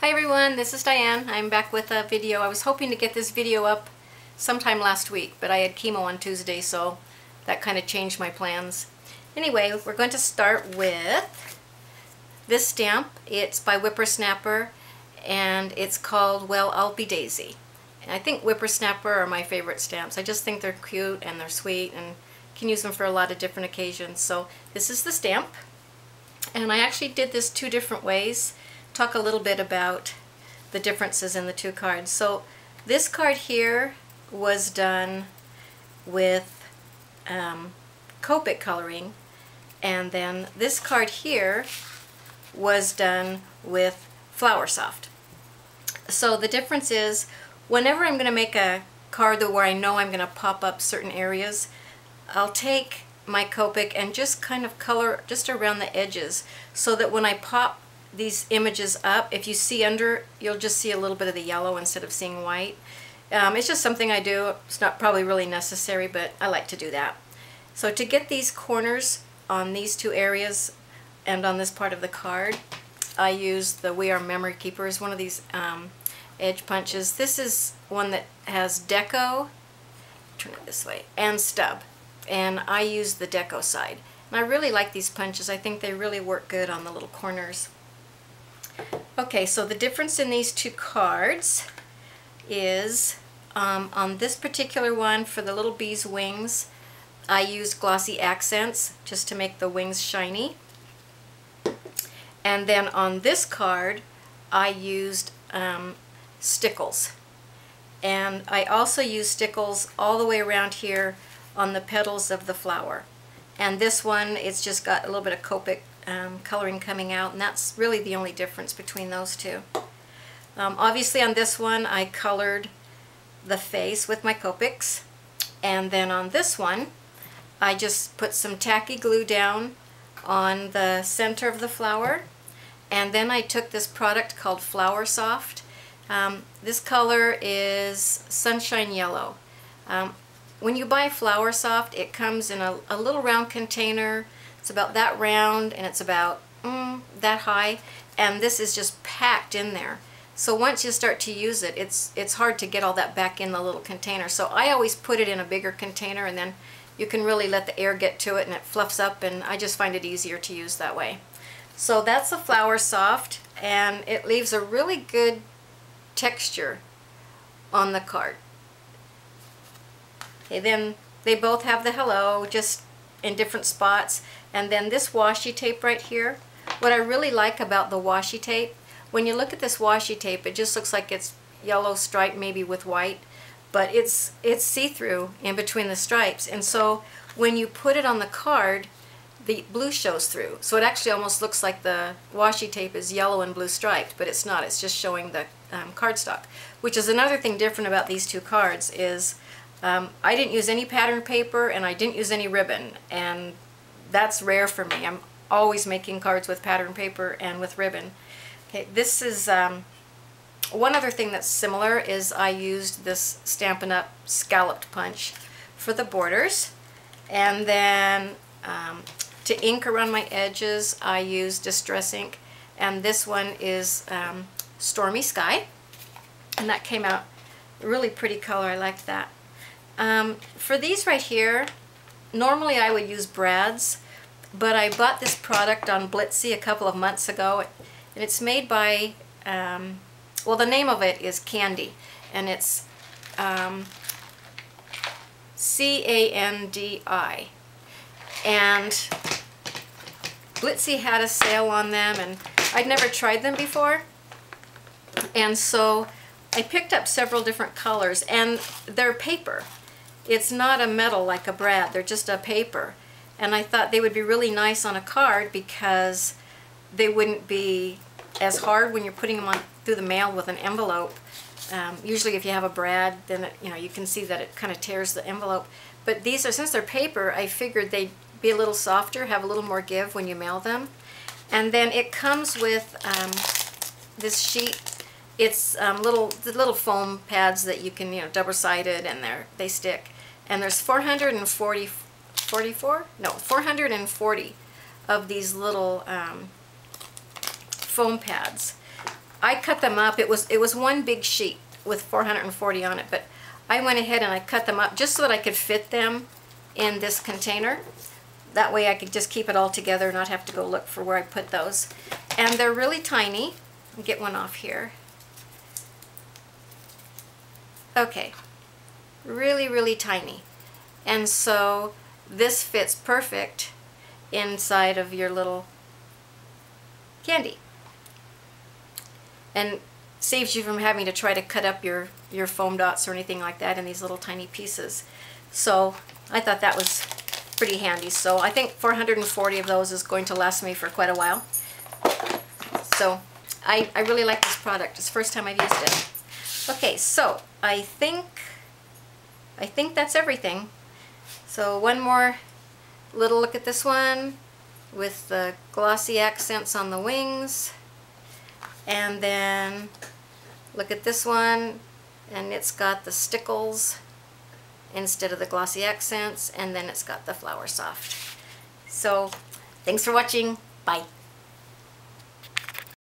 Hi everyone, this is Diane. I'm back with a video. I was hoping to get this video up sometime last week, but I had chemo on Tuesday, so that kind of changed my plans. Anyway, we're going to start with this stamp. It's by WhipperSnapper, and it's called Well, I'll Be Daisy. And I think WhipperSnapper are my favorite stamps. I just think they're cute and they're sweet and can use them for a lot of different occasions. So this is the stamp, and I actually did this two different ways. Talk a little bit about the differences in the two cards. So this card here was done with Copic coloring, and then this card here was done with Flower Soft. So the difference is, whenever I'm going to make a card where I know I'm going to pop up certain areas, I'll take my Copic and just kind of color just around the edges, so that when I pop these images up, if you see under, you'll just see a little bit of the yellow instead of seeing white. It's just something I do. It's not probably really necessary, but I like to do that. So to get these corners on these two areas and on this part of the card, I use the We Are Memory Keepers, one of these edge punches. This is one that has deco, turn it this way, and stub. And I use the deco side. And I really like these punches. I think they really work good on the little corners. Okay, so the difference in these two cards is on this particular one, for the little bee's wings, I used Glossy Accents just to make the wings shiny. And then on this card, I used Stickles. And I also used Stickles all the way around here on the petals of the flower. And this one, it's just got a little bit of Copic coloring coming out, and that's really the only difference between those two. Obviously on this one I colored the face with my Copics, and then on this one I just put some tacky glue down on the center of the flower, and then I took this product called Flower Soft. This color is Sunshine Yellow. When you buy Flower Soft, it comes in a little round container. It's about that round, and it's about that high, and this is just packed in there. So once you start to use it, it's hard to get all that back in the little container. So I always put it in a bigger container, and then you can really let the air get to it and it fluffs up, and I just find it easier to use that way. So that's the Flower Soft, and it leaves a really good texture on the card. Okay, then they both have the hello, just in different spots. And then this washi tape right here, what I really like about the washi tape, when you look at this washi tape, it just looks like it's yellow stripe maybe with white, but it's see-through in between the stripes, and so when you put it on the card, the blue shows through. So it actually almost looks like the washi tape is yellow and blue striped, but it's not. It's just showing the cardstock, which is another thing different about these two cards is I didn't use any pattern paper and I didn't use any ribbon, and that's rare for me. I'm always making cards with pattern paper and with ribbon. Okay, this is one other thing that's similar is I used this Stampin' Up! Scalloped punch for the borders, and then to ink around my edges I used Distress ink, and this one is Stormy Sky, and that came out a really pretty color. I like that. For these right here, normally I would use brads, but I bought this product on Blitsy a couple of months ago, and it's made by, well, the name of it is Candi, and it's C-A-N-D-I, and Blitsy had a sale on them, and I'd never tried them before, and so I picked up several different colors, and they're paper. It's not a metal like a brad, they're just a paper. And I thought they would be really nice on a card because they wouldn't be as hard when you're putting them on through the mail with an envelope. Usually if you have a brad, then it, you can see that it kind of tears the envelope. But these are, since they're paper, I figured they'd be a little softer, have a little more give when you mail them. And then it comes with this sheet. It's the little foam pads that you can, double-sided, and they stick. And there's 440 of these little foam pads. I cut them up. It was one big sheet with 440 on it, but I went ahead and I cut them up just so that I could fit them in this container. That way I could just keep it all together, not have to go look for where I put those. And they're really tiny. I'll get one off here. Okay, really, really tiny. And so this fits perfect inside of your little candy. And saves you from having to try to cut up your foam dots or anything like that in these little tiny pieces. So I thought that was pretty handy. So I think 440 of those is going to last me for quite a while. So I really like this product. It's the first time I've used it. Okay, so I think that's everything. So one more little look at this one with the glossy accents on the wings. And then look at this one, and it's got the Stickles instead of the glossy accents, and then it's got the Flower Soft. So thanks for watching. Bye.